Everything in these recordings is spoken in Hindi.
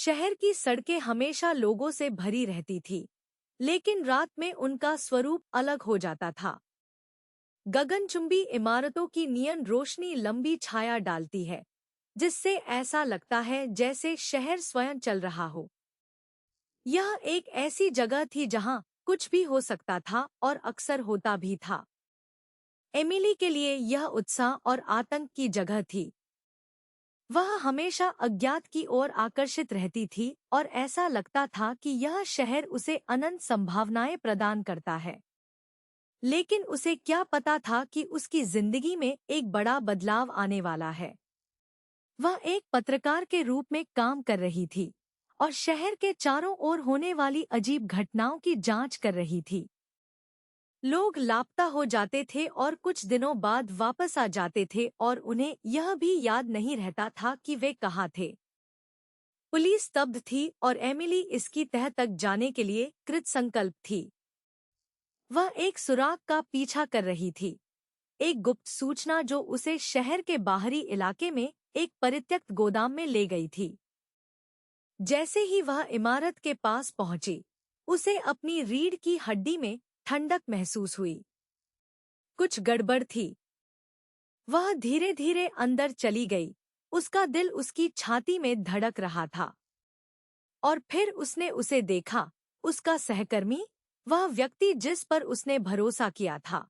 शहर की सड़कें हमेशा लोगों से भरी रहती थी, लेकिन रात में उनका स्वरूप अलग हो जाता था। गगनचुंबी इमारतों की नियन रोशनी लंबी छाया डालती है, जिससे ऐसा लगता है जैसे शहर स्वयं चल रहा हो। यह एक ऐसी जगह थी जहां कुछ भी हो सकता था और अक्सर होता भी था। एमिली के लिए यह उत्साह और आतंक की जगह थी। वह हमेशा अज्ञात की ओर आकर्षित रहती थी और ऐसा लगता था कि यह शहर उसे अनंत संभावनाएं प्रदान करता है। लेकिन उसे क्या पता था कि उसकी जिंदगी में एक बड़ा बदलाव आने वाला है। वह एक पत्रकार के रूप में काम कर रही थी और शहर के चारों ओर होने वाली अजीब घटनाओं की जांच कर रही थी। लोग लापता हो जाते थे और कुछ दिनों बाद वापस आ जाते थे और उन्हें यह भी याद नहीं रहता था कि वे कहाँ थे। पुलिस स्तब्ध थी और एमिली इसकी तह तक जाने के लिए कृत संकल्प थी। वह एक सुराग का पीछा कर रही थी, एक गुप्त सूचना जो उसे शहर के बाहरी इलाके में एक परित्यक्त गोदाम में ले गई थी। जैसे ही वह इमारत के पास पहुंची, उसे अपनी रीढ़ की हड्डी में ठंडक महसूस हुई। कुछ गड़बड़ थी। वह धीरे धीरे अंदर चली गई। उसका दिल उसकी छाती में धड़क रहा था। और फिर उसने उसे देखा, उसका सहकर्मी, वह व्यक्ति जिस पर उसने भरोसा किया था।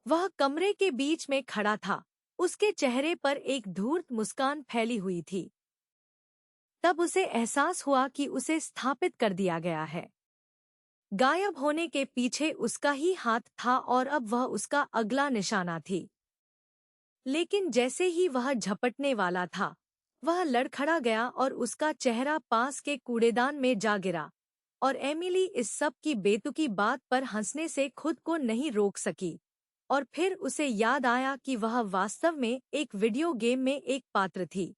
वह कमरे के बीच में खड़ा था, उसके चेहरे पर एक धूर्त मुस्कान फैली हुई थी। तब उसे एहसास हुआ कि उसे स्थापित कर दिया गया है। गायब होने के पीछे उसका ही हाथ था और अब वह उसका अगला निशाना थी। लेकिन जैसे ही वह झपटने वाला था, वह लड़खड़ा गया और उसका चेहरा पास के कूड़ेदान में जा गिरा। और एमिली इस सब की बेतुकी बात पर हंसने से खुद को नहीं रोक सकी। और फिर उसे याद आया कि वह वास्तव में एक वीडियो गेम में एक पात्र थी।